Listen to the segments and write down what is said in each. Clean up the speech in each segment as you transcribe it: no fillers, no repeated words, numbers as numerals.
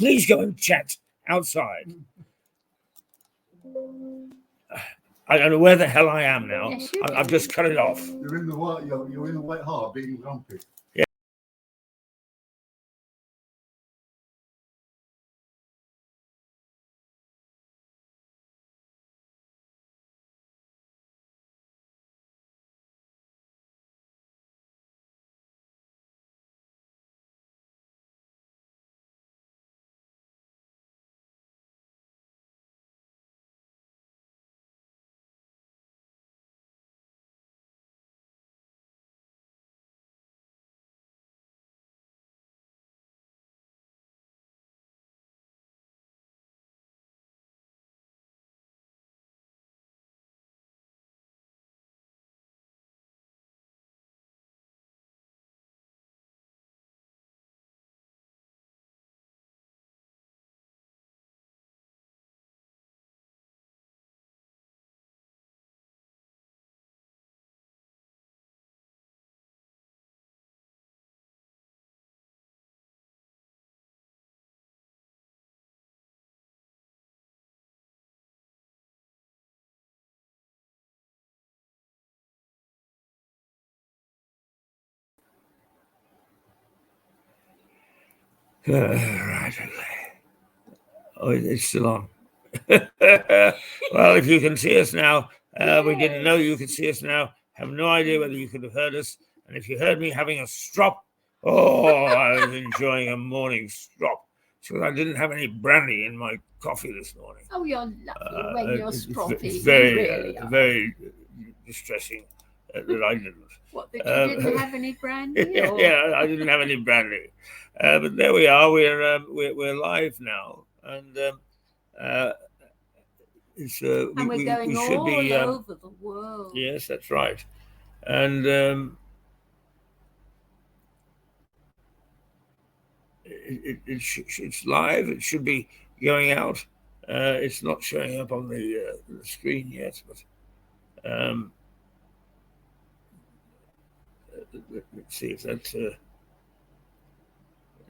please go and chat outside. I don't know where the hell I am now. Yes, I've just cut it off. You're in the White Hart being grumpy. Right, okay. Oh, it's still on. Well, if you can see us now, we didn't know you could see us now. Have no idea whether you could have heard us. And if you heard me having a strop, I was enjoying a morning strop. So I didn't have any brandy in my coffee this morning. Oh, you're lucky when you're stroppy. It's very, very distressing that I didn't. What, that you didn't have any brandy? Or? Yeah, I didn't have any brandy. But there we are. We're live now, and it's and we're going we should all be over the world. Yes, that's right, and it's live. It should be going out. It's not showing up on the screen yet, but let's see if that.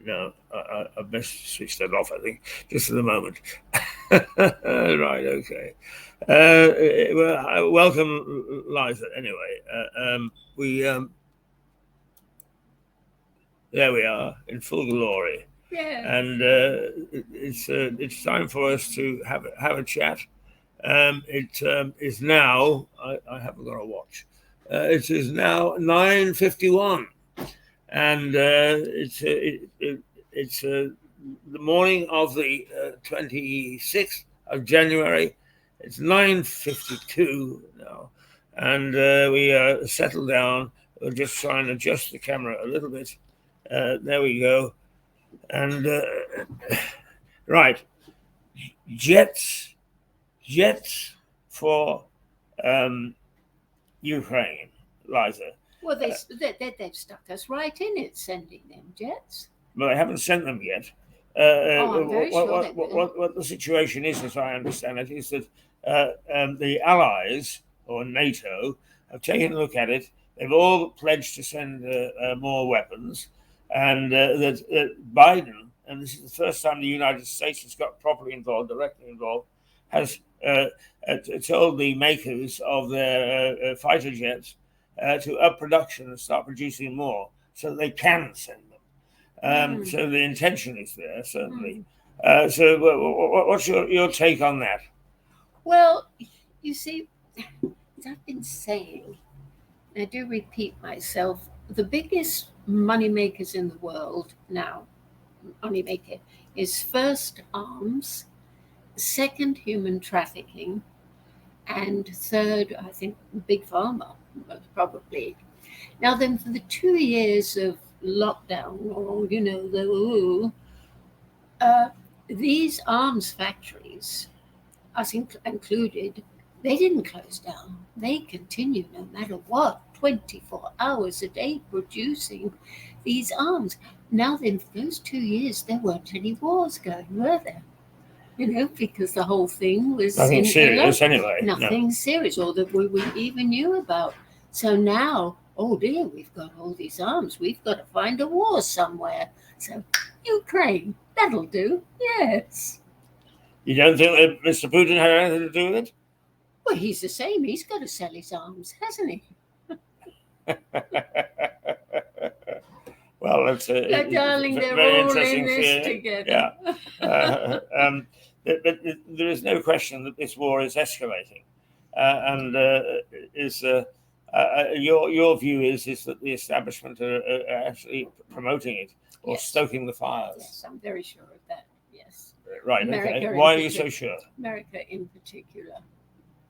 No, I best switch that off, I think, just for the moment. Right, okay. Well, welcome, Liza, anyway. There we are, in full glory. Yeah. And it's time for us to have a chat. It is now, I haven't got a watch. It is now 9:51. And it's the morning of the 26th of January. It's 9:52 now, and we are settled down. We'll just try and adjust the camera a little bit. There we go. And right, jets for Ukraine, Liza. Well, they've stuck us right in it, sending them jets. But they haven't sent them yet. I'm very sure they will. What the situation is, as I understand it, is that the Allies, or NATO, have taken a look at it. They've all pledged to send more weapons. And that Biden, and this is the first time the United States has got properly involved, directly involved, has told the makers of their fighter jets to up production and start producing more so that they can send them. So the intention is there, certainly. So what's your take on that? Well, you see, as I've been saying, I do repeat myself, the biggest money makers in the world now, moneymaker, is first arms, second human trafficking, and third, I think, big pharma, probably. Now then, for the 2 years of lockdown, or, these arms factories, us included, they didn't close down. They continued no matter what, 24 hours a day producing these arms. Now then, for those 2 years, there weren't any wars going, were there? Because the whole thing was nothing serious anyway. Nothing serious, or that we even knew about. So now, oh dear, we've got all these arms. We've got to find a war somewhere. So Ukraine. That'll do. Yes. You don't think that Mr. Putin had anything to do with it? Well, he's the same. He's got to sell his arms, hasn't he? Well, that's a Darling, they're very all interesting in this theory. together. Yeah. But there is no question that this war is escalating, and your view is that the establishment are actually promoting it or Yes. stoking the fires. Yes, I'm very sure of that. Yes. Right. America Okay. in Why are you so particular. sure? America in particular.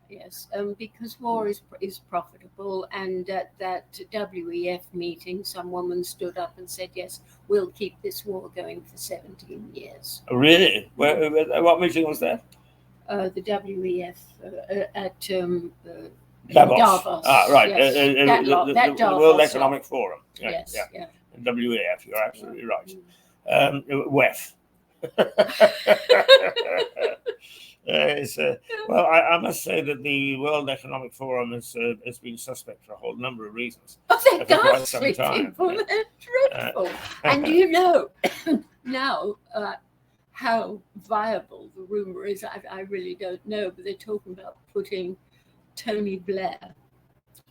Yes, because war is profitable, and at that WEF meeting, some woman stood up and said, "Yes, we'll keep this war going for 17 years." Really? What meeting was that? The WEF at Davos. Ah, right. Yes. That the World Davos Economic Forum. Yeah, Yes. yeah. Yeah. WEF. You're absolutely right. Mm. WEF. Well, I must say that the World Economic Forum has been suspect for a whole number of reasons. Oh, they're For quite some ghastly time. people. They're dreadful. And you know now how viable the rumor is. I really don't know, but they're talking about putting Tony Blair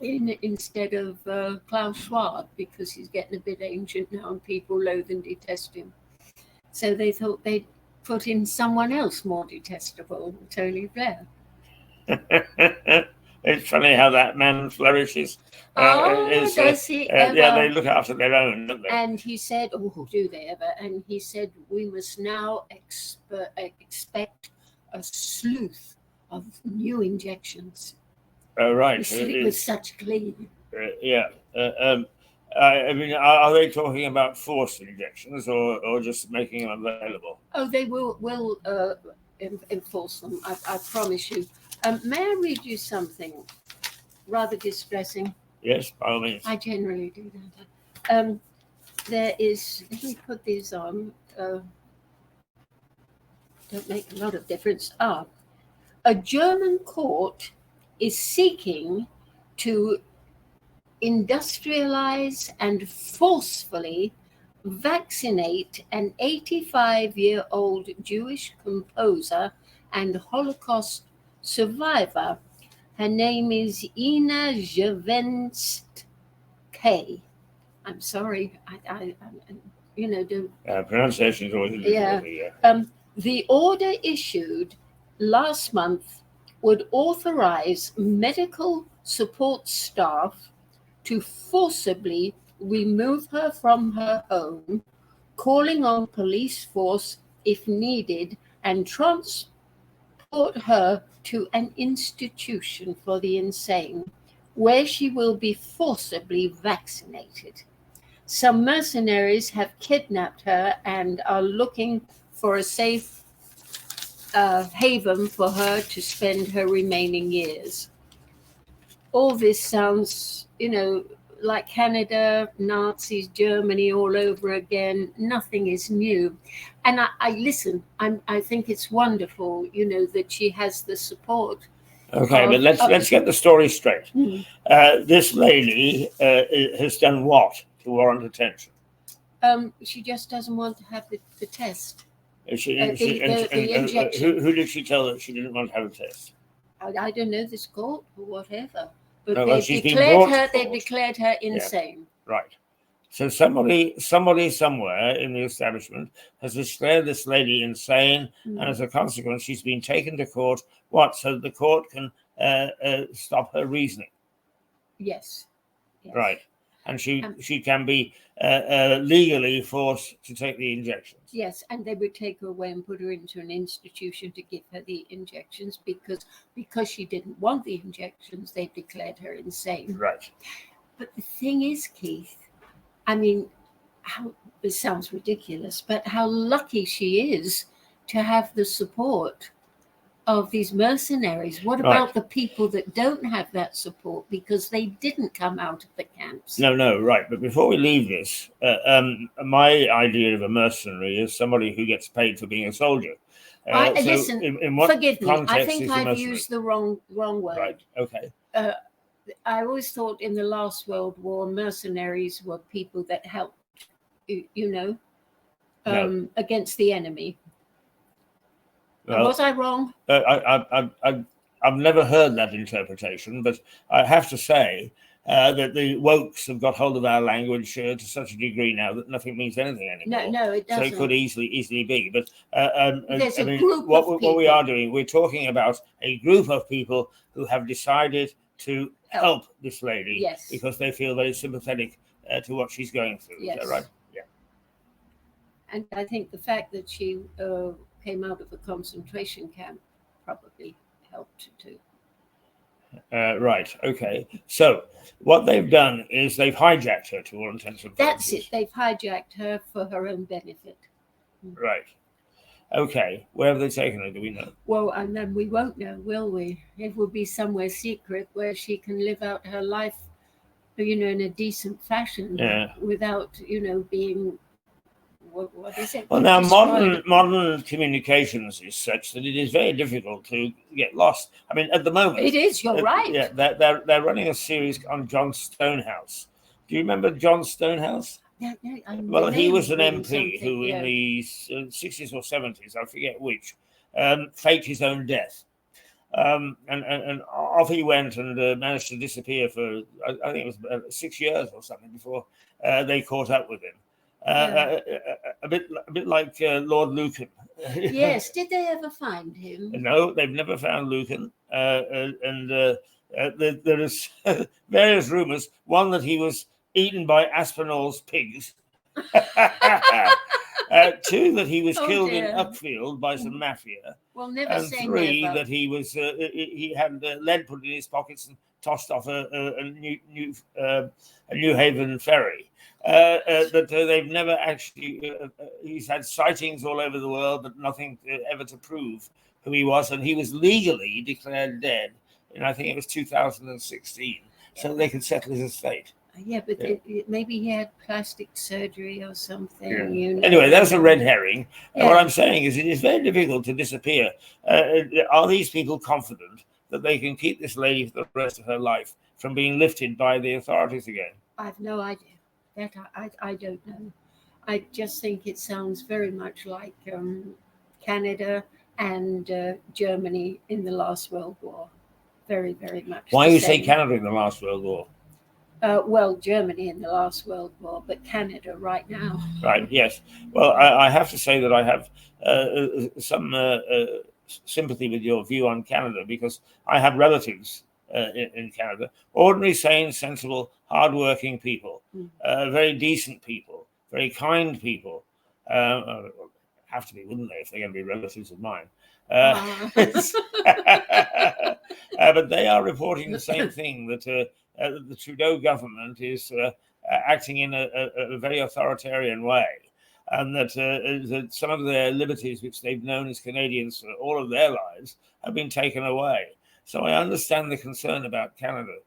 in instead of Klaus Schwab, because he's getting a bit ancient now and people loathe and detest him. So they thought they'd put in someone else more detestable than Tony Blair. It's funny how that man flourishes. Does he ever? Yeah, they look after their own, don't they? And he said, "Oh, do they ever?" And he said, "We must now expect a slew of new injections." Oh, right. He said it with such glee. Yeah. I mean, are they talking about forced injections or just making them available? Oh, they will enforce them. I promise you. May I read you something rather distressing? Yes, by all means. I generally do that. There is. Let me put these on. Don't make a lot of difference. A German court is seeking to industrialize and forcefully vaccinate an 85-year-old Jewish composer and Holocaust survivor. Her name is Ina Javenst K. I'm sorry, I pronunciation is always a little the order issued last month would authorize medical support staff to forcibly remove her from her home, calling on police force if needed, and transport her to an institution for the insane, where she will be forcibly vaccinated. Some mercenaries have kidnapped her and are looking for a safe haven for her to spend her remaining years. All this sounds, like Canada, Nazis, Germany all over again. Nothing is new. And I listen, I think it's wonderful, that she has the support. Okay, but let's get the story straight. This lady has done what to warrant attention? She just doesn't want to have the test. The injection. Who did she tell that she didn't want to have a test? I don't know, this court or whatever. But They declared her insane. Yeah, right. So somebody somewhere in the establishment has declared this lady insane, and as a consequence, she's been taken to court. What? So the court can stop her reasoning. Yes. Right. And she can be legally forced to take the injections. Yes, and they would take her away and put her into an institution to give her the injections because she didn't want the injections. They declared her insane. Right. But the thing is, Keith, I mean, it sounds ridiculous, but how lucky she is to have the support of these mercenaries. What about the people that don't have that support because they didn't come out of the camps? No, right. But before we leave this, my idea of a mercenary is somebody who gets paid for being a soldier. Listen, in what forgive me. I think I've mercenary? used the wrong word. Right. Okay. I always thought in the last World War, mercenaries were people that helped, No. against the enemy. Well, Was I wrong? I've never heard that interpretation, but I have to say that the wokes have got hold of our language to such a degree now that nothing means anything anymore. No, it So doesn't. it could easily be. But There's a I mean, group what of we people. are doing, we're talking about a group of people who have decided to help this lady, Yes. because they feel very sympathetic to what she's going through. Yes. Is that right? Yeah. And I think the fact that she came out of a concentration camp probably helped too. Right. Okay. So what they've done is they've hijacked her to all intents and purposes. That's it. They've hijacked her for her own benefit. Right. Okay. Where have they taken her? Do we know? Well, and then we won't know, will we? It will be somewhere secret where she can live out her life, in a decent fashion, without, being. What is it? Well, now modern communications is such that it is very difficult to get lost. I mean, at the moment, it is. You're right. Yeah, they're running a series on John Stonehouse. Do you remember John Stonehouse? Yeah, well, he was an MP who, in the 60s or 70s, I forget which, faked his own death. And off he went and managed to disappear for, I think it was 6 years or something before they caught up with him. A bit like Lord Lucan. Yes. Did they ever find him? No, they've never found Lucan. And there is various rumours. One, that he was eaten by Aspinall's pigs. Two, that he was killed in Uckfield by some mafia. Well, never and say three, never. that he was he had lead put in his pockets and tossed off a New Haven ferry. That they've never actually. He's had sightings all over the world, but nothing ever to prove who he was. And he was legally declared dead in, I think it was 2016, so they could settle his estate. Yeah, but maybe he had plastic surgery or something. Yeah. Anyway, that's a red herring. Yeah. What I'm saying is, it is very difficult to disappear. Are these people confident that they can keep this lady for the rest of her life from being lifted by the authorities again? I have no idea. That I don't know. I just think it sounds very much like Canada and Germany in the last World War. Very, very much. Why you say Canada in the last World War? Well, Germany in the last World War, but Canada right now. Right, yes. Well, I have to say that I have some sympathy with your view on Canada, because I have relatives in Canada. Ordinary, sane, sensible, hardworking people, very decent people, very kind people. Have to be, wouldn't they, if they're going to be relatives of mine? But they are reporting the same thing, that the Trudeau government is acting in a very authoritarian way, and that some of their liberties, which they've known as Canadians for all of their lives, have been taken away. So I understand the concern about Canada.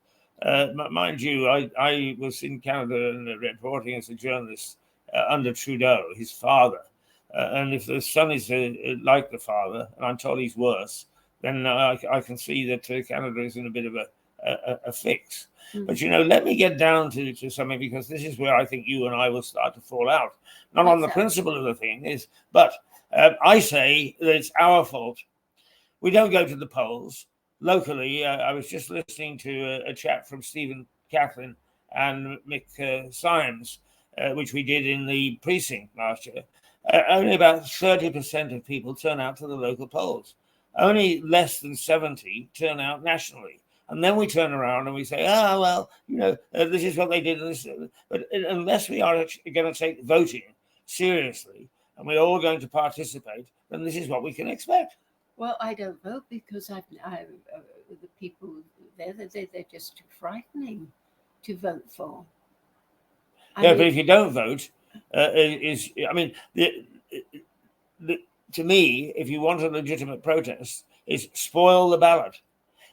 Mind you, I was in Canada and reporting as a journalist under Trudeau, his father. And if the son is like the father, and I'm told he's worse, then I can see that Canada is in a bit of a fix. But, let me get down to something, because this is where I think you and I will start to fall out. Not on the principle of the thing, but I say that it's our fault. We don't go to the polls. Locally, I was just listening to a chat from Stephen Catherine and Mick Symes, which we did in the precinct last year. Only about 30% of people turn out to the local polls. Only less than 70 turn out nationally. And then we turn around and we say, this is what they did. But unless we are going to take voting seriously and we're all going to participate, then this is what we can expect. Well, I don't vote because the people there, they're just too frightening to vote for. But if you don't vote, to me, if you want a legitimate protest, is spoil the ballot.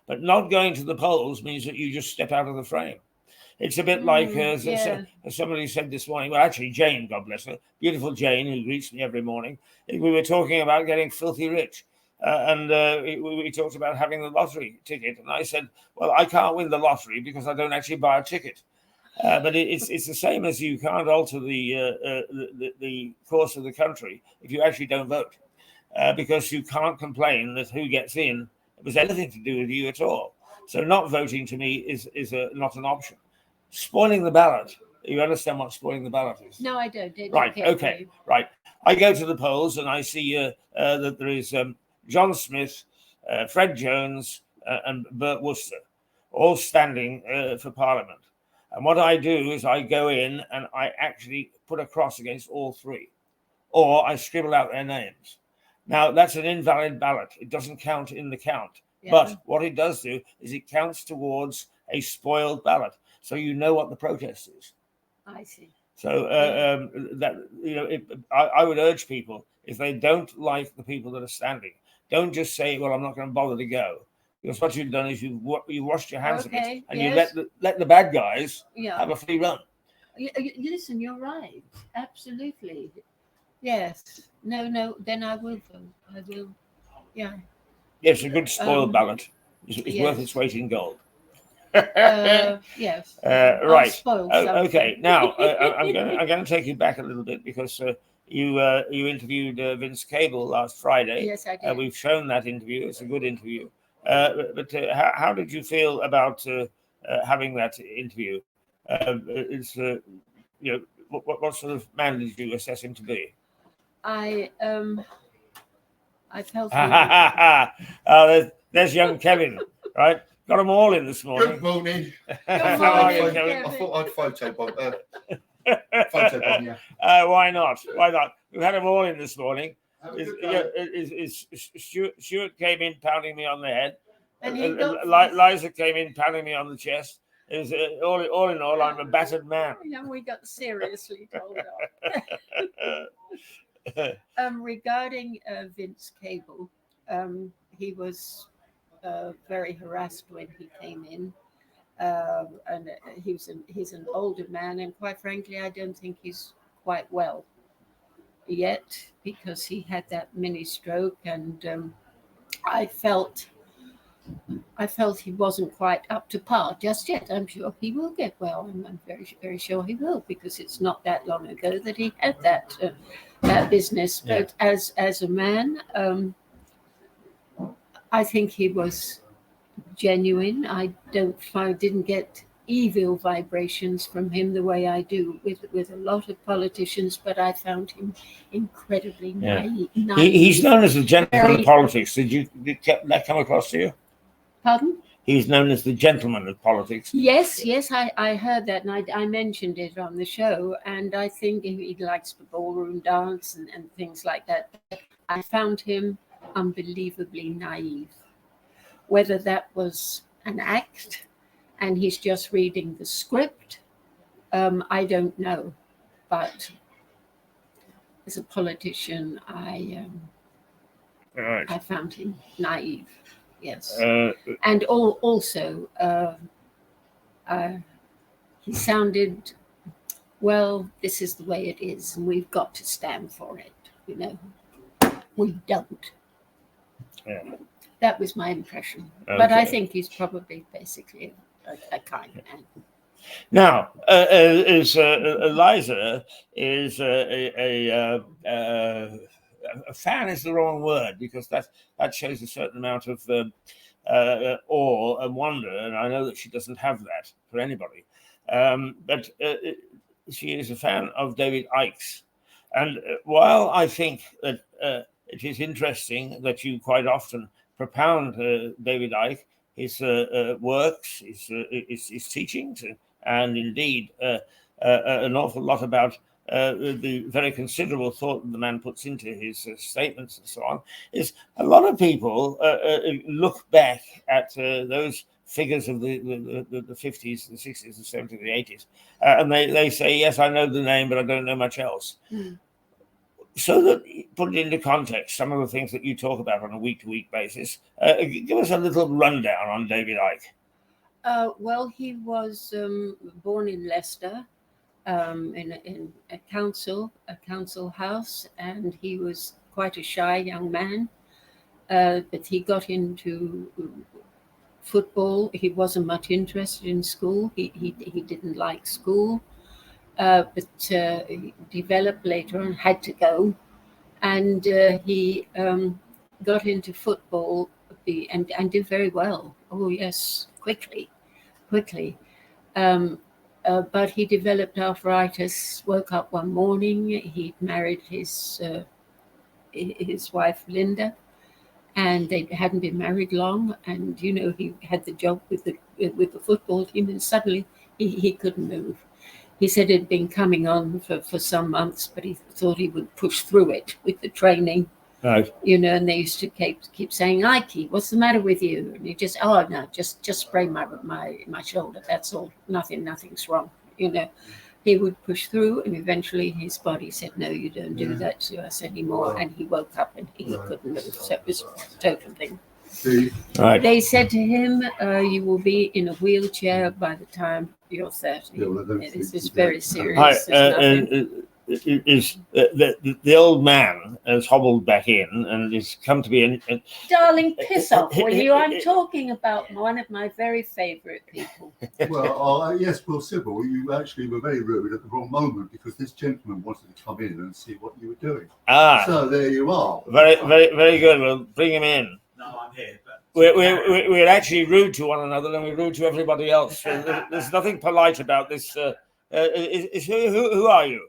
But not going to the polls means that you just step out of the frame. It's a bit like somebody said this morning. Well, actually, Jane, God bless her, beautiful Jane, who greets me every morning. We were talking about getting filthy rich. And we talked about having the lottery ticket. And I said, well, I can't win the lottery because I don't actually buy a ticket. But it's the same as you can't alter the course of the country if you actually don't vote, because you can't complain that who gets in was anything to do with you at all. So not voting to me is not an option. Spoiling the ballot. You understand what spoiling the ballot is? No, I don't. Right. Okay. Right. I go to the polls and I see that there is John Smith, Fred Jones, and Bert Worcester, all standing for Parliament. And what I do is I go in and I actually put a cross against all three, or I scribble out their names. Now, that's an invalid ballot. It doesn't count in the count. Yeah. But what it does do is it counts towards a spoiled ballot. So you know what the protest is. I see. So that I would urge people, if they don't like the people that are standing, don't just say, "Well, I'm not going to bother to go," because what you've done is you've washed your hands of it, and you let the bad guys have a free run. Listen, you're right. Absolutely. Yes. No. Then I will vote. I will. Yeah. Yes, a good spoiled ballot is worth its weight in gold. Yes. Right. Okay. Now I'm going to take you back a little bit because you interviewed Vince Cable last Friday. Yes, I did. We've shown that interview. It's a good interview. But how did you feel about having that interview? What sort of man did you assess him to be? I felt. There's young Kevin, right? Got them all in this morning. Good morning. How are you, Kevin? I thought I'd photobomb you. Why not? Why not? We've had them all in this morning. Stuart came in pounding me on the head. And Liza came in pounding me on the chest. It was all in all, I'm a battered man. And we got seriously told off. Regarding Vince Cable, he was very harassed when he came in, and he's an older man, and quite frankly, I don't think he's quite well yet because he had that mini stroke, and I felt he wasn't quite up to par just yet. I'm sure he will get well. I'm very, very sure he will, because it's not that long ago that he had that business. But as a man, I think he was genuine. I didn't get evil vibrations from him the way I do with a lot of politicians, but I found him incredibly naive. He's known as the gentleman of politics. Did that come across to you? Pardon? He's known as the gentleman of politics. Yes, I heard that, and I mentioned it on the show, and I think he likes the ballroom dance and things like that. I found him unbelievably naive. Whether that was an act and he's just reading the script, I don't know. But as a politician, I found him naive. Yes, and also he sounded, well, this is the way it is, and we've got to stand for it. We don't. Yeah. That was my impression. Okay. But I think he's probably basically a kind man. Now, Liza is a fan is the wrong word, because that shows a certain amount of awe and wonder, and I know that she doesn't have that for anybody. But she is a fan of David Icke's. And while I think that it is interesting that you quite often propound David Icke, his works, his teachings, and indeed an awful lot about the very considerable thought that the man puts into his statements and so on, is a lot of people look back at those figures of the 50s, the 60s, the 70s, the 80s, and they say, yes, I know the name, but I don't know much else. Mm. So that, put it into context, some of the things that you talk about on a week-to-week basis, give us a little rundown on David Icke. Well, he was born in Leicester, in a council house, and he was quite a shy young man, but he got into football. He wasn't much interested in school. He didn't like school, but he developed later on, had to go, and he got into football and did very well. Oh yes, quickly. Um, but he developed arthritis. Woke up one morning. He'd married his wife Linda, and they hadn't been married long. And he had the job with the football team, and suddenly he couldn't move. He said it had been coming on for some months, but he thought he would push through it with the training. Right. And they used to keep saying, Ike, what's the matter with you? And he just, oh no, just sprained my shoulder. That's all. Nothing's wrong. He would push through, and eventually his body said, no, you don't do that to us anymore. And he woke up and he couldn't move. So it was a total thing. Right. They said to him, you will be in a wheelchair by the time you're 30. This is very serious. The old man has hobbled back in and has come to be Darling, piss off, will you? I'm talking about one of my very favourite people. Well, yes, well, Sybil, you actually were very rude at the wrong moment because this gentleman wanted to come in and see what you were doing. So there you are. Very, very, very good. We'll bring him in. No, I'm here. But We're actually rude to one another, and we're rude to everybody else. There's nothing polite about this. Who are you?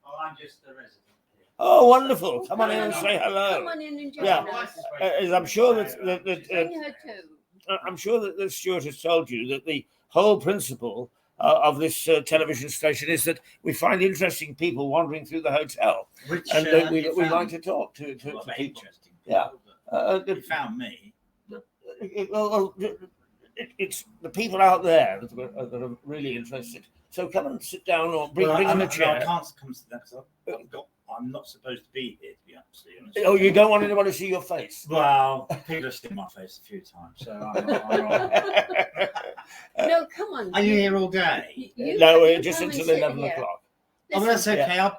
Oh, I'm just a resident here. Oh, wonderful! Come on in and say hello. Come on in and join Yeah. us. As I'm sure that Bring her too. I'm sure that the steward has told you that the whole principle of this television station is that we find interesting people wandering through the hotel, Which and we like to talk to people. Interesting. Yeah. You found me. It's the people out there that are really interested. So come and sit down or bring them a chair. I can't come to that because I'm not supposed to be here, to be absolutely honest. Oh, you don't want anyone to see your face? Well, people have seen my face a few times, so I'm No, come on. Are you here all day? No, we're just until 11 o'clock. Oh, that's okay.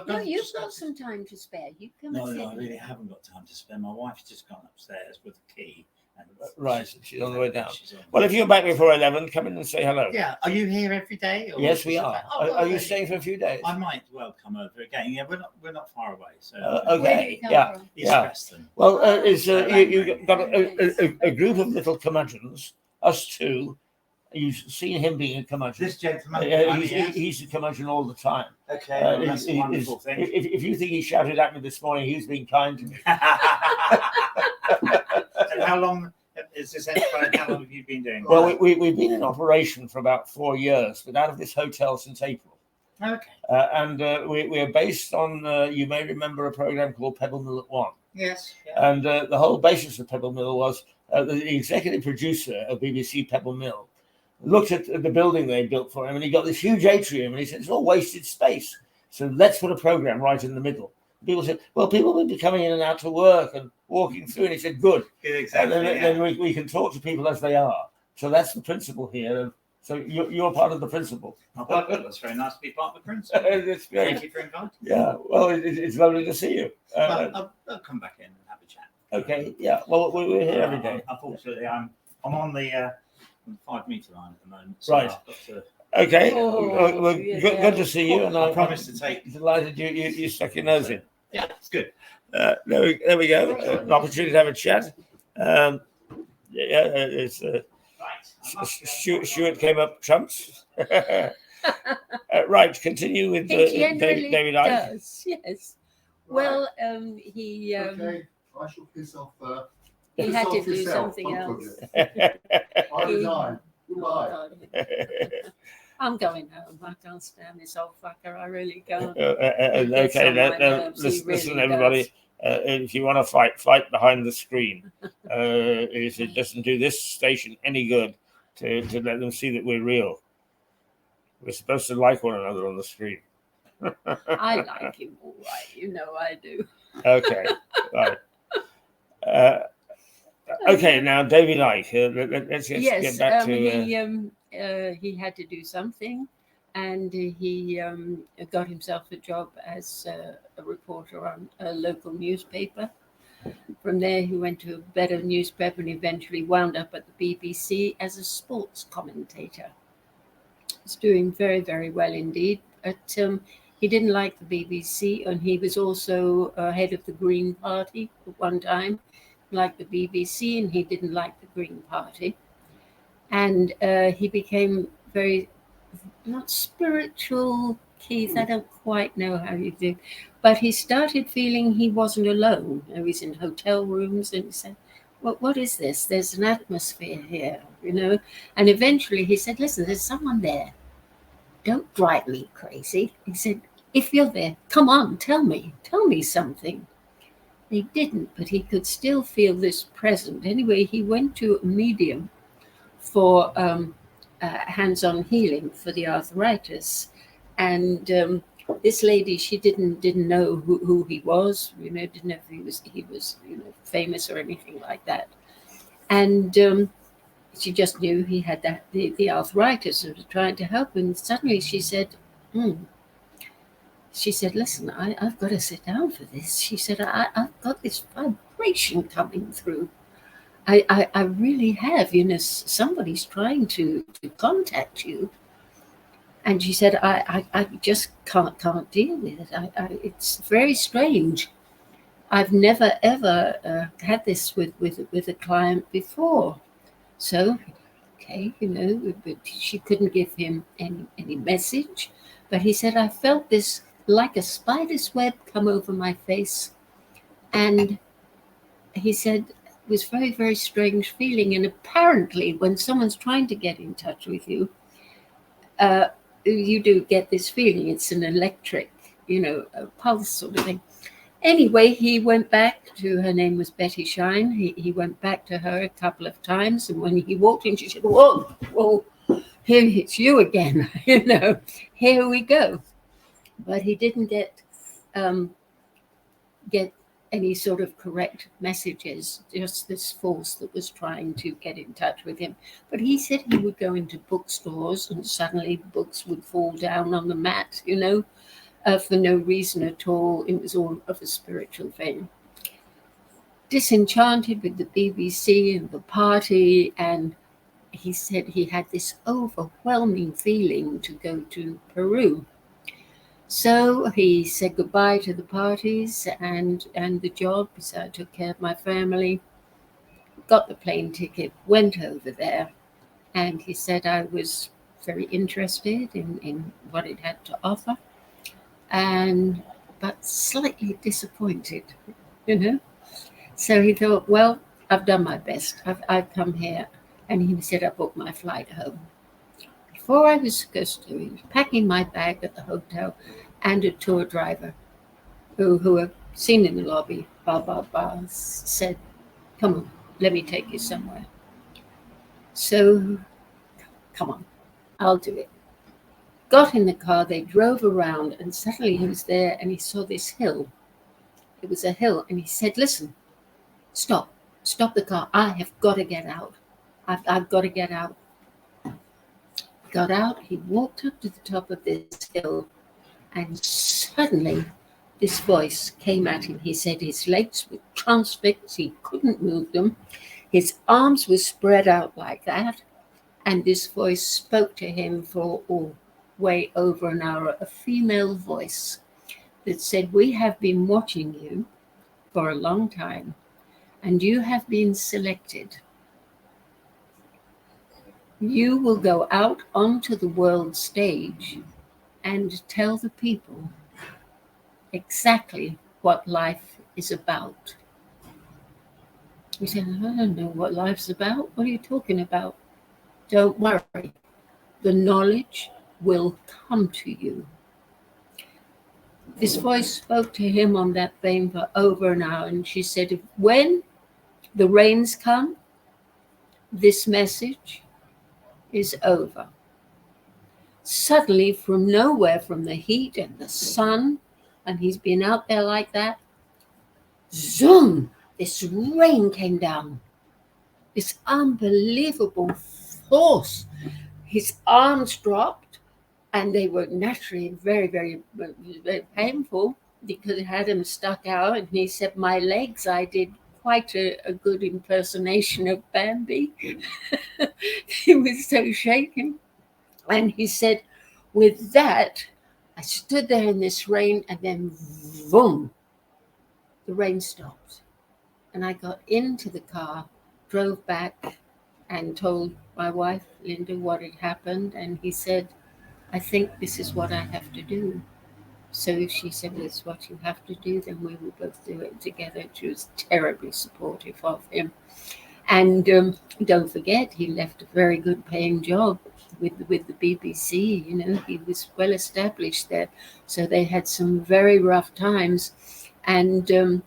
No, you've got some time to spare. You come and sit. No, I really haven't got time to spare. My wife's just gone upstairs with the key. And Right, she's on the way down. She's on the Well, way if you're back before 11, come in and say hello. Yeah, are you here every day? Or Yes, we are. Oh, Are you okay. staying for a few days? I might well come over again. Yeah, we're not far away. So Okay. Where do you come Yeah. from? East Yeah. Preston. Well, you got a group of little curmudgeons, us two. You've seen him being a curmudgeon. This gentleman. He's a curmudgeon all the time. Okay, well, that's a He- wonderful thing. If you think he shouted at me this morning, he's been kind to me. And how long is this enterprise? How long have you been doing? Well, we've been in operation for about 4 years, but out of this hotel since April. Okay. And we are based on, you may remember a program called Pebble Mill at 1. Yes. Yeah. And the whole basis of Pebble Mill was the executive producer of BBC Pebble Mill looked at the building they built for him, and he got this huge atrium, and he said, it's all wasted space. So let's put a program right in the middle. People said, well, people will be coming in and out to work and walking through. And he said, good. Exactly. And then we can talk to people as they are. So that's the principle here. So you're part of the principle. Oh, that's very nice to be part of the principle. It's great. Thank you for inviting me. Yeah, well, it's lovely to see you. I'll come back in and have a chat. Okay, yeah. Well, we're here every day. Unfortunately, I'm on the 5 meter line at the moment. So Right. I've got to, Okay, Oh, well, yeah. good to see you. And I promise to take. delighted you stuck your nose in. Yeah, it's good. There we go. An opportunity to have a chat. It's Right. Stuart came up trumps. Right, continue with He generally David Icke. does, yes. Well, he Okay, I shall piss off. he had to piss off do yourself. something Don't else. forget. I resign. Goodbye. I'm going home. I can't stand this old fucker. I really can't. Okay, listen, everybody. If you want to fight behind the screen. It doesn't do this station any good to let them see that we're real. We're supposed to like one another on the screen. I like him all right. You know I do. Okay, right. Okay, now David Icke. Let's get back to. He had to do something, and he got himself a job as a reporter on a local newspaper. From there, he went to a better newspaper and eventually wound up at the BBC as a sports commentator. He's doing very, very well indeed. But he didn't like the BBC, and he was also head of the Green Party at one time. Like the BBC, and he didn't like the Green Party. And he became very, not spiritual, Keith, I don't quite know how you do, but he started feeling he wasn't alone. He was in hotel rooms and he said, well, what is this? There's an atmosphere here, you know? And eventually he said, listen, there's someone there. Don't drive me crazy. He said, if you're there, come on, tell me something. He didn't, but he could still feel this present. Anyway, he went to a medium for hands-on healing for the arthritis, and this lady, she didn't know who he was, you know, didn't know if he was you know, famous or anything like that, and she just knew he had the arthritis and was trying to help him. Suddenly, she said, She said, listen, I've got to sit down for this. She said, I've got this vibration coming through. I really have, you know, somebody's trying to contact you. And she said, I just can't deal with it. It's very strange. I've never, ever had this with a client before. So, okay, you know, but she couldn't give him any message. But he said, I felt this like a spider's web come over my face. And he said, it was very, very strange feeling. And apparently when someone's trying to get in touch with you, you do get this feeling. It's an electric, you know, a pulse sort of thing. Anyway, he went back to, her name was Betty Shine. He went back to her a couple of times. And when he walked in, she said, whoa, here it's you again. You know, here we go. But he didn't get any sort of correct messages, just this force that was trying to get in touch with him. But he said he would go into bookstores and suddenly books would fall down on the mat, you know, for no reason at all. It was all of a spiritual thing. Disenchanted with the BBC and the party, and he said he had this overwhelming feeling to go to Peru. So he said goodbye to the parties and the job. So I took care of my family, got the plane ticket, went over there, and he said I was very interested in what it had to offer, but slightly disappointed, you know. So he thought, well, I've done my best. I've come here, and he said I booked my flight home. Before I was supposed to, he was packing my bag at the hotel, and a tour driver who were seen in the lobby, said, come on, let me take you somewhere. So, come on, I'll do it. Got in the car, they drove around, and suddenly he was there, and he saw this hill. It was a hill, and he said, listen, stop the car. I have got to get out. I've got to get out. Got out, he walked up to the top of this hill, and suddenly this voice came at him. He said his legs were transfixed, he couldn't move them. His arms were spread out like that, and this voice spoke to him for way over an hour, a female voice that said, we have been watching you for a long time, and you have been selected. You will go out onto the world stage and tell the people exactly what life is about. He said, I don't know what life's about. What are you talking about? Don't worry. The knowledge will come to you. This voice spoke to him on that vein for over an hour, and she said, when the rains come, this message is over. Suddenly, from nowhere, from the heat and the sun, and he's been out there like that, zoom, this rain came down. This unbelievable force. His arms dropped, and they were naturally very, very, very painful. because it had him stuck out, and he said, "My legs, I did quite a good impersonation of Bambi." He was so shaken. And he said, with that, I stood there in this rain, and then, boom, the rain stopped. And I got into the car, drove back, and told my wife, Linda, what had happened. And he said, "I think this is what I have to do." So she said, "Well, it's what you have to do, then we will both do it together." She was terribly supportive of him. And don't forget, he left a very good paying job with the BBC. You know, he was well established there. So they had some very rough times. And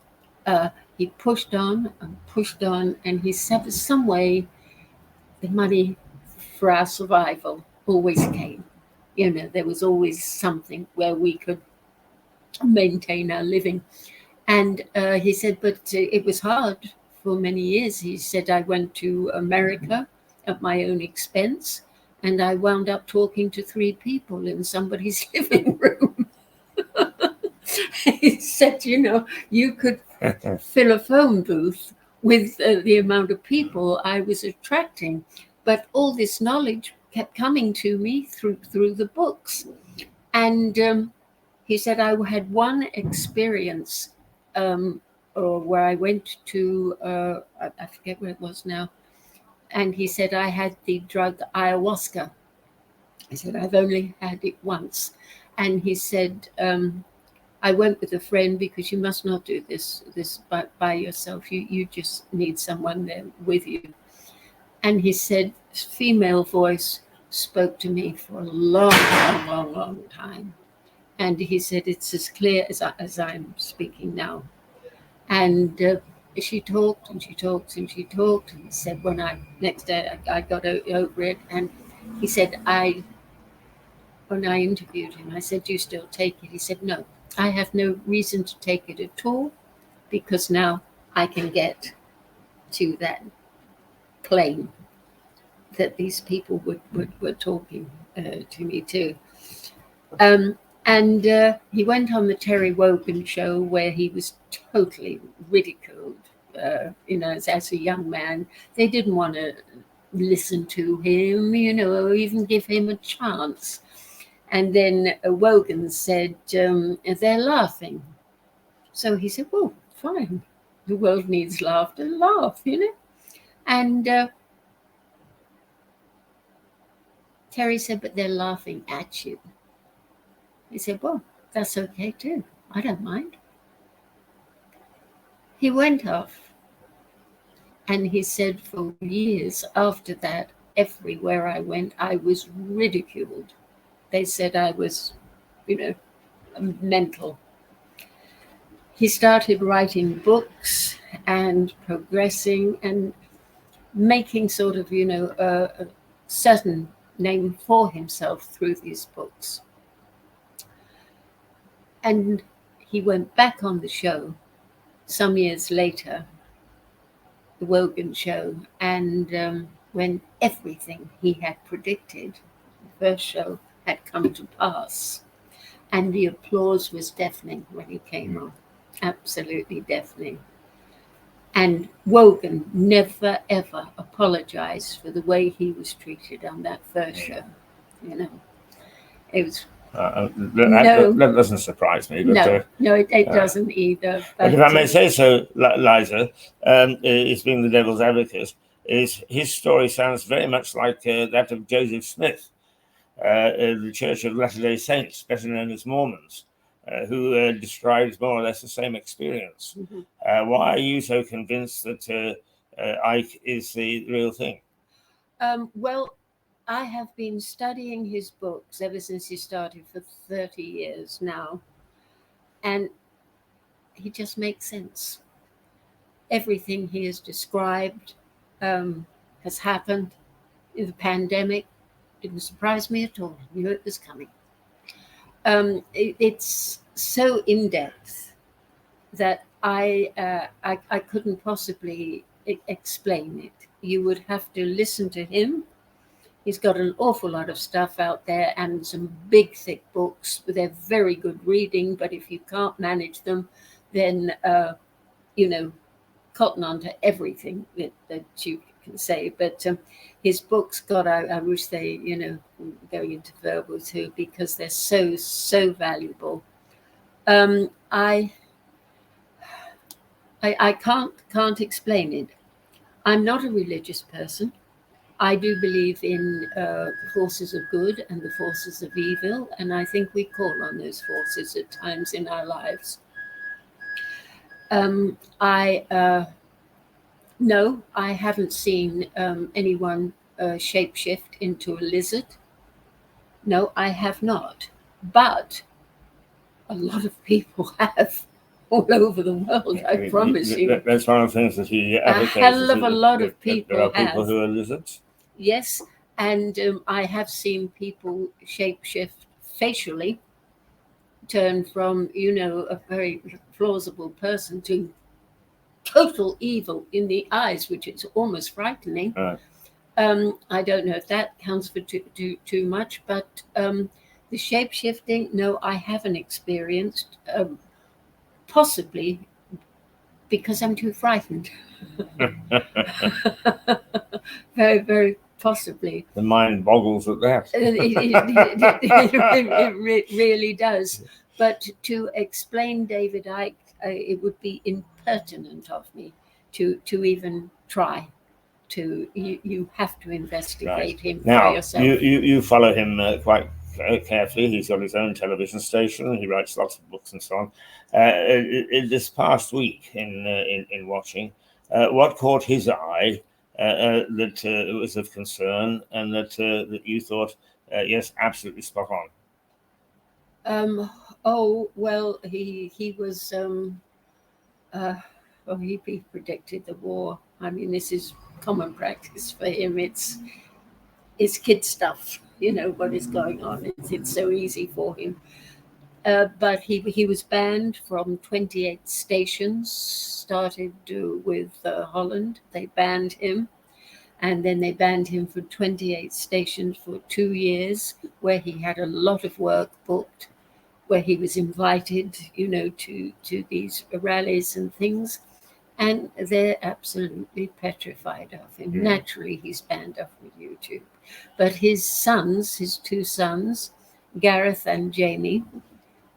he pushed on and pushed on, and he said, some way, the money for our survival always came. You know, there was always something where we could maintain our living. And he said, but it was hard for many years. He said, I went to America at my own expense, and I wound up talking to 3 people in somebody's living room. He said, you know, you could fill a phone booth with the amount of people I was attracting. But all this knowledge kept coming to me through the books. And he said, I had one experience where I went to, I forget where it was now. And he said, I had the drug ayahuasca. I said, I've only had it once. And he said, I went with a friend because you must not do this by yourself. You just need someone there with you. And he said, female voice spoke to me for a long time. And he said, it's as clear as I'm speaking now. And she talked and she talked and she talked. And he said, next day I got over it. And he said, when I interviewed him, I said, do you still take it? He said, no, I have no reason to take it at all, because now I can get to that plane that these people were talking to me to. And he went on the Terry Wogan show, where he was totally ridiculed, as a young man. They didn't want to listen to him, or even give him a chance. And then Wogan said, they're laughing. So he said, well, fine. The world needs laughter. Laugh, And Terry said, but they're laughing at you. He said, well, that's okay too. I don't mind. He went off. And he said, for years after that, everywhere I went, I was ridiculed. They said I was, mental. He started writing books and progressing and making sort of, a certain name for himself through these books. And he went back on the show some years later, the Wogan show, and when everything he had predicted, the first show, had come to pass. And the applause was deafening when he came on, absolutely deafening. And Wogan never, ever apologized for the way he was treated on that first show. It was... that doesn't surprise me. But, it doesn't either. But if I may say so, Liza, it's being the devil's advocate, his story sounds very much like that of Joseph Smith, the Church of Latter-day Saints, better known as Mormons, who describes more or less the same experience. Mm-hmm. Why are you so convinced that Ike is the real thing? Well, I have been studying his books ever since he started for 30 years now, and he just makes sense. Everything he has described has happened. In the pandemic didn't surprise me at all. I knew it was coming. It's so in-depth that I couldn't possibly explain it. You would have to listen to him He's got an awful lot of stuff out there and some big, thick books. They're very good reading, but if you can't manage them, then, cotton on to everything that you can say. But his books, God, I wish they, going into verbal too, because they're so, so valuable. I can't explain it. I'm not a religious person. I do believe in the forces of good and the forces of evil, and I think we call on those forces at times in our lives. No, I haven't seen anyone shapeshift into a lizard. No, I have not. But a lot of people have all over the world, I promise you. That's one of the things that he advocates. A hell of a lot of people there are people who are lizards. Yes, and I have seen people shapeshift facially, turn from, a very plausible person to total evil in the eyes, which is almost frightening. I don't know if that counts for too much, but the shape-shifting, no, I haven't experienced, possibly because I'm too frightened. Very, very possibly. The mind boggles at that. It really does. But to explain David Icke, it would be impertinent of me to even try. You have to investigate him for yourself. You follow him quite carefully. He's got his own television station. He writes lots of books and so on. This past week, in watching, what caught his eye that was of concern, and that you thought, yes, absolutely spot on? Well, he was. He predicted the war. I mean, this is common practice for him. It's kid stuff, what is going on. It's so easy for him. But he was banned from 28 stations. Started with Holland. They banned him, and then they banned him for 28 stations for 2 years, where he had a lot of work booked, where he was invited, to these rallies and things. And they're absolutely petrified of him. Mm. Naturally, he's banned off of YouTube. But his two sons, Gareth and Jamie,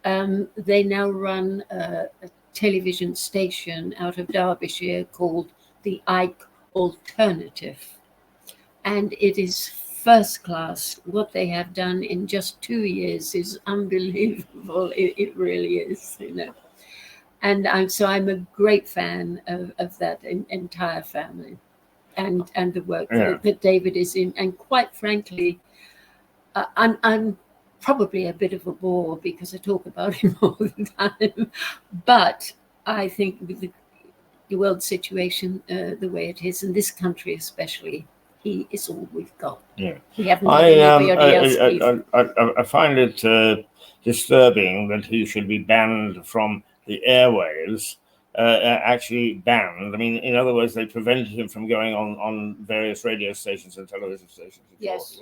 they now run a television station out of Derbyshire called the Icke Alternative. And it is first class. What they have done in just 2 years is unbelievable. It really is, And I'm a great fan of that entire family, and the work that David is in. And quite frankly, I'm probably a bit of a bore because I talk about him all the time. But I think with the world situation the way it is, in this country especially, he is all we've got. Yeah, we haven't got anybody else. I find it disturbing that he should be banned from the airwaves, actually banned. I mean, in other words, they prevented him from going on various radio stations and television stations. Yes.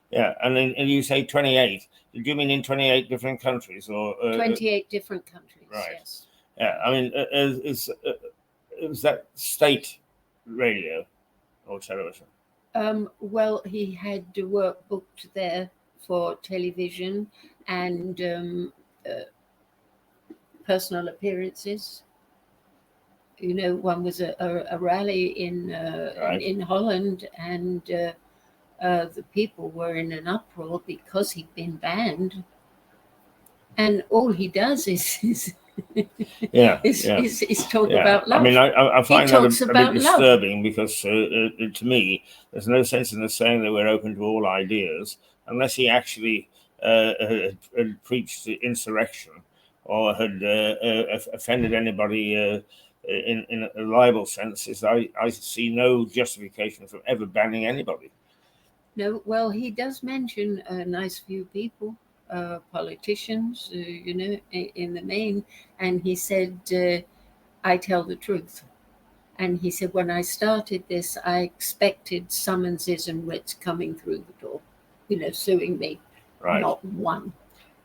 Yeah, and you say 28. Did you mean in 28 different countries, or 28 different countries? Right. Yes. Yeah, I mean, is that state radio or television? Well, he had work booked there for television and personal appearances. One was a rally in Holland, and the people were in an uproar because he'd been banned. And all he does is talk about love. I mean, I find that a bit disturbing because to me, there's no sense in us saying that we're open to all ideas unless he actually had preached insurrection or had offended anybody in a libel sense. I see no justification for ever banning anybody. No, well, he does mention a nice few people. Politicians, in the main, and he said, I tell the truth. And he said, when I started this, I expected summonses and writs coming through the door, suing me. Right. Not one.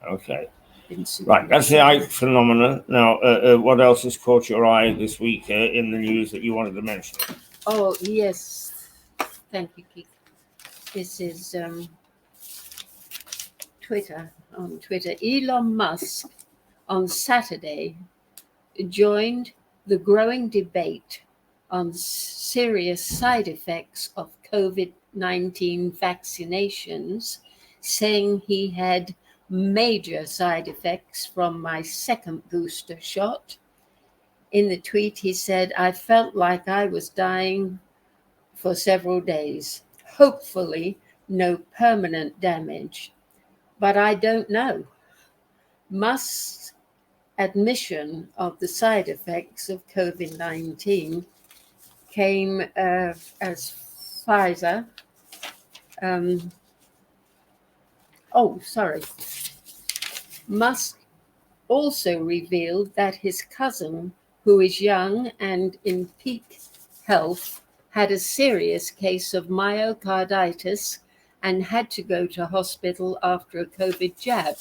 Okay. Didn't sue Right. me. That's the eye phenomenon. Now, what else has caught your eye this week in the news that you wanted to mention? Oh, yes. Thank you, Keith. This is Twitter. On Twitter, Elon Musk on Saturday joined the growing debate on serious side effects of COVID-19 vaccinations, saying he had major side effects from my second booster shot. In the tweet, he said, I felt like I was dying for several days. Hopefully, no permanent damage, but I don't know. Musk's admission of the side effects of COVID-19 came as Pfizer. Musk also revealed that his cousin, who is young and in peak health, had a serious case of myocarditis and had to go to hospital after a COVID jab.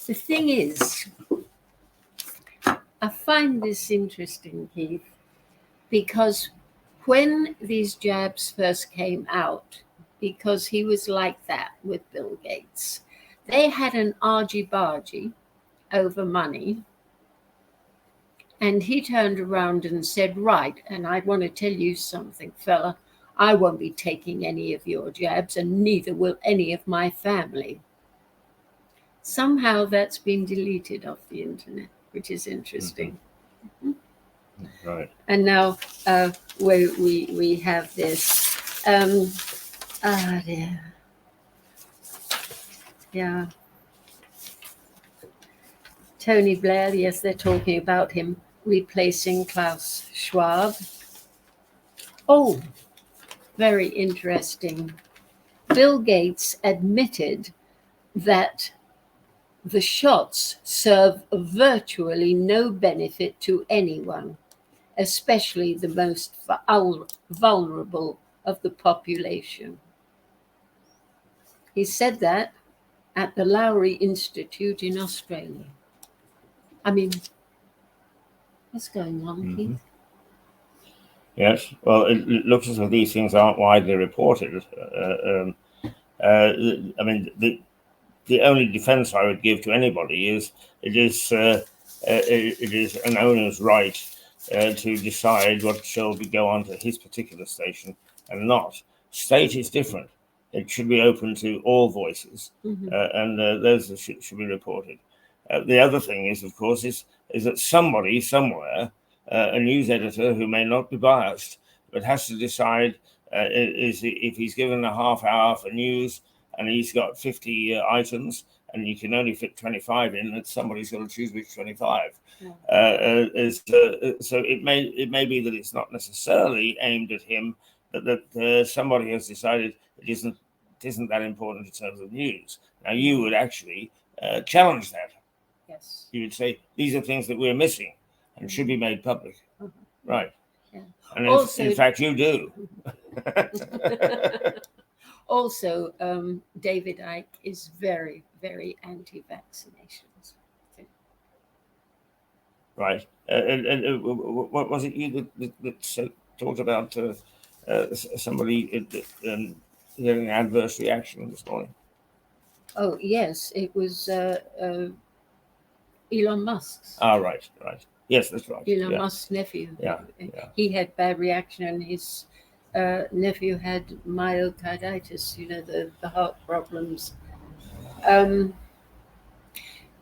The thing is, I find this interesting, Keith, because when these jabs first came out, because he was like that with Bill Gates, they had an argy-bargy over money. And he turned around and said, right, and I want to tell you something, fella. I won't be taking any of your jabs, and neither will any of my family. Somehow that's been deleted off the internet, which is interesting. Mm-hmm. Right. And now we have this. Yeah. Tony Blair, yes, they're talking about him replacing Klaus Schwab. Oh, very interesting. Bill Gates admitted that the shots serve virtually no benefit to anyone, especially the most vulnerable of the population. He said that at the Lowry Institute in Australia. I mean, what's going on, Keith? Yes, well, it looks as though these things aren't widely reported. I mean, the only defense I would give to anybody is it is an owner's right to decide what shall go onto his particular station and not. State is different. It should be open to all voices, and those should be reported. The other thing is, of course, is that somebody somewhere, a news editor who may not be biased, but has to decide if he's given a half hour for news and he's got 50 items and you can only fit 25 in, that somebody's got to choose which 25. Yeah. So it may be that it's not necessarily aimed at him, but that somebody has decided it isn't that important in terms of news. Now you would actually challenge that. Yes. You would say these are things that we're missing and should be made public. Right. Yeah. And also, in fact, you do. Also, David Icke is very, very anti-vaccinations. Right. And what was it you that talked about somebody getting an adverse reaction this morning? Oh, yes. It was Elon Musk's. Right. Yes, that's right. Elon Musk's nephew. Yeah. He had bad reaction, and his nephew had myocarditis, the heart problems.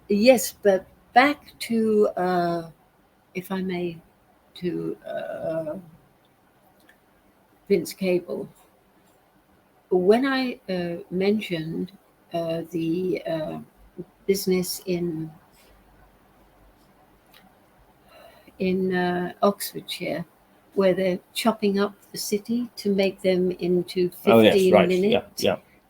Yes, but back to, if I may, to Vince Cable. When I mentioned the business in Oxfordshire, where they're chopping up the city to make them into 15 minute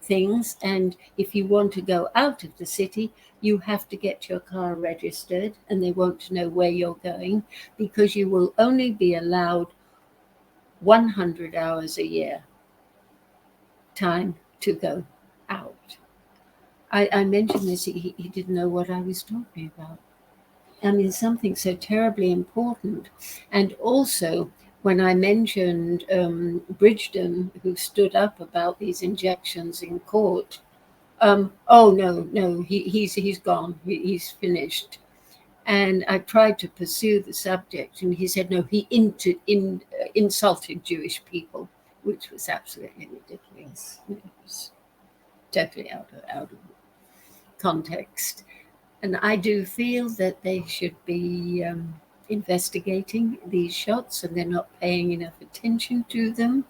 things. And if you want to go out of the city, you have to get your car registered, and they want to know where you're going, because you will only be allowed 100 hours a year time to go out. I mentioned this, he didn't know what I was talking about. I mean, something so terribly important. And also, when I mentioned Bridgton, who stood up about these injections in court, oh no, he's gone, he's finished. And I tried to pursue the subject, and he said no, he insulted Jewish people, which was absolutely ridiculous. It was totally out of context. And I do feel that they should be investigating these shots, and they're not paying enough attention to them.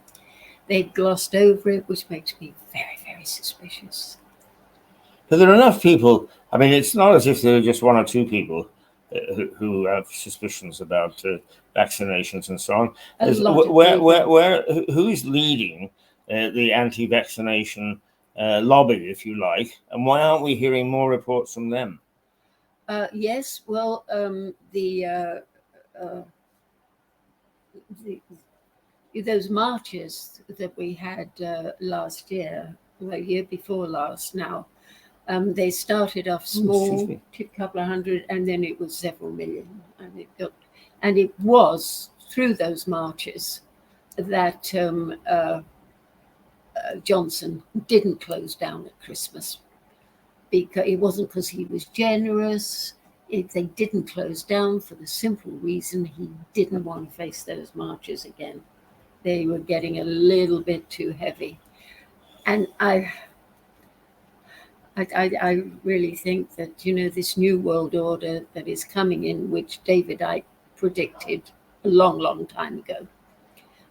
They've glossed over it, which makes me very, very suspicious. But there are enough people. I mean, it's not as if there are just one or two people who have suspicions about vaccinations and so on. Who's leading the anti-vaccination lobby, if you like, and why aren't we hearing more reports from them? Yes, well, those marches that we had last year, well, year before last now, they started off small, a couple of hundred, and then it was several million. And it was through those marches that Johnson didn't close down at Christmas. Because it wasn't because he was generous. They didn't close down for the simple reason he didn't want to face those marches again. They were getting a little bit too heavy. And I really think that, this new world order that is coming in, which David Icke predicted a long, long time ago.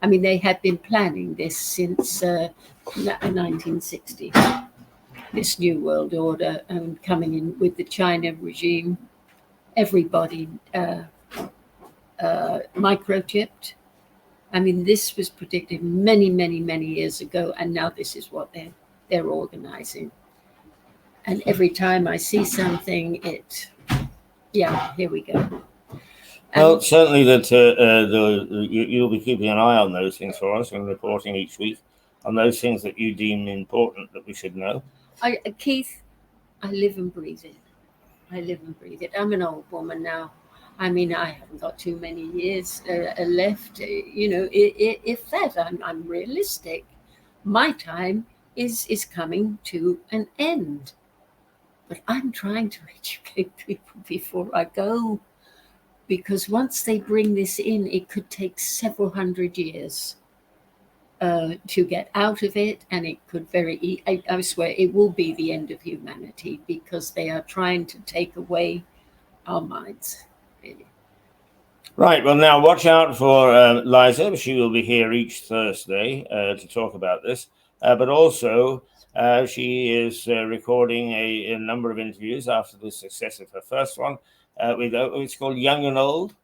I mean, they had been planning this since 1960. This new world order coming in with the China regime, everybody microchipped. I mean, this was predicted many, many, many years ago, and now this is what they're organizing. And every time I see something, here we go. Well, certainly that you'll be keeping an eye on those things for us and reporting each week on those things that you deem important that we should know. Keith, I live and breathe it. I'm an old woman now. I mean, I haven't got too many years left. If that, I'm realistic. My time is coming to an end. But I'm trying to educate people before I go. Because once they bring this in, it could take several hundred years to get out of it, and it could I swear it will be the end of humanity, because they are trying to take away our minds, really. Right, well, now watch out for Liza. She will be here each Thursday to talk about this, but also she is recording a number of interviews after the success of her first one. It's called Young and Old.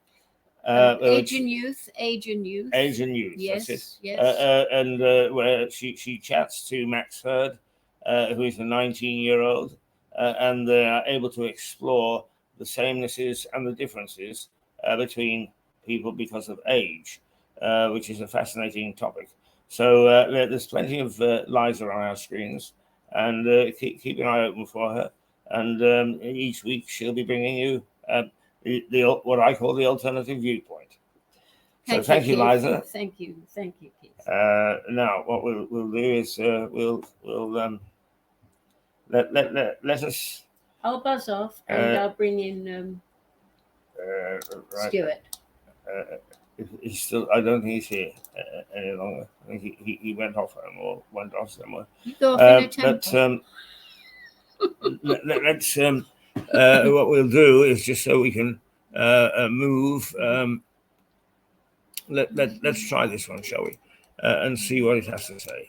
Age and Youth. Yes, that's it. Yes. And where she chats to Max Hurd, who is a 19-year-old, and they are able to explore the samenesses and the differences between people because of age, which is a fascinating topic. So there's plenty of Liza on our screens, and keep an eye open for her. And each week she'll be bringing you what I call the alternative viewpoint. So thank you, Liza. Thank you, Keith. Now, what we'll do is we'll let us. I'll buzz off, and I'll bring in Right. Stuart. He's still. I don't think he's here any longer. I think he went off home or went off somewhere. You go off in a temper. But let's. What we'll do is, just so we can move. Let's try this one, shall we? And see what it has to say.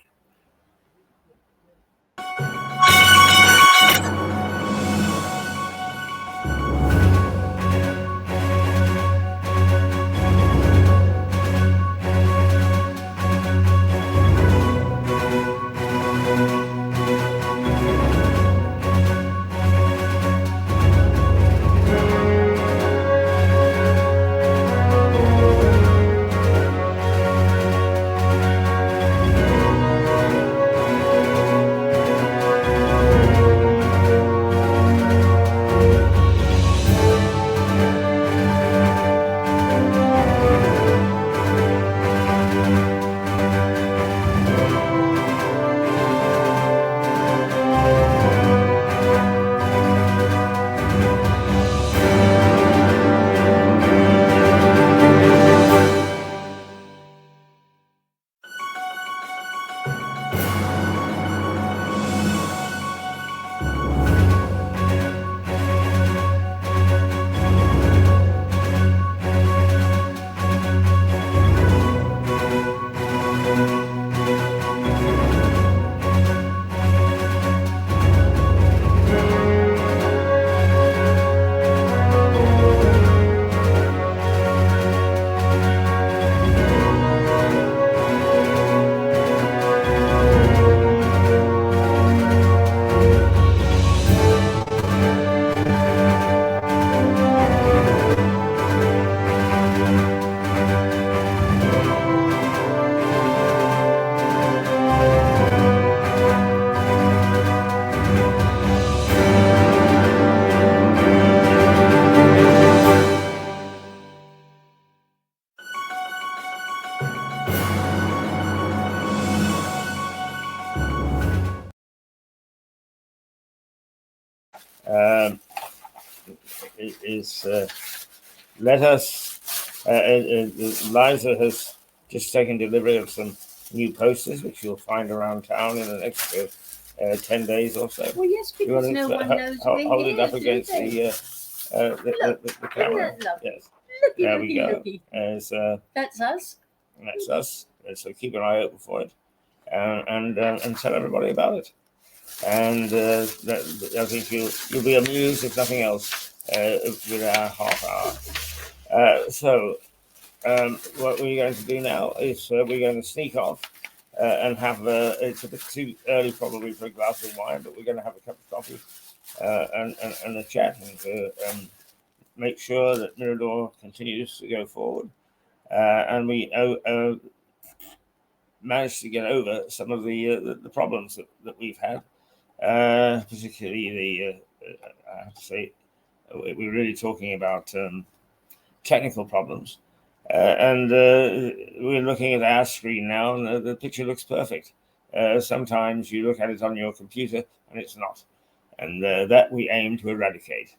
is let us. Liza has just taken delivery of some new posters, which you'll find around town in the next 10 days or so. Well, yes, because no one knows we're hold it here, up against do they? the camera. Isn't that lovely? Yes, Looky, there looky, we go. looky. That's us. That's us. So keep an eye open for it, and tell everybody about it. And I think you'll be amused, if nothing else, with our half hour. So what we're going to do now is we're going to sneak off and have it's a bit too early probably for a glass of wine, but we're going to have a cup of coffee and a chat and make sure that Mirador continues to go forward. And we managed to get over some of the problems that we've had, particularly I have to say, we're really talking about technical problems. And we're looking at our screen now, and the picture looks perfect. Sometimes you look at it on your computer, and it's not. And that we aim to eradicate.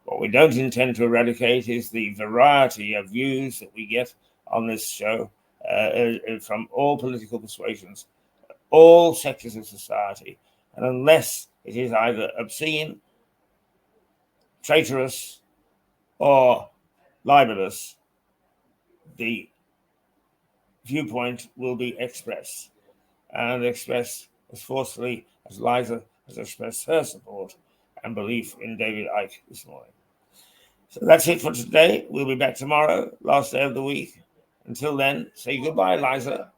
What we don't intend to eradicate is the variety of views that we get on this show from all political persuasions, all sectors of society. And unless it is either obscene, traitorous, or libelous, the viewpoint will be expressed, and expressed as forcefully as Liza has expressed her support and belief in David Icke this morning. So that's it for today. We'll be back tomorrow, last day of the week. Until then, say goodbye, Liza.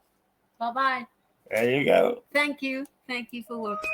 Bye-bye. There you go. Thank you. Thank you for watching.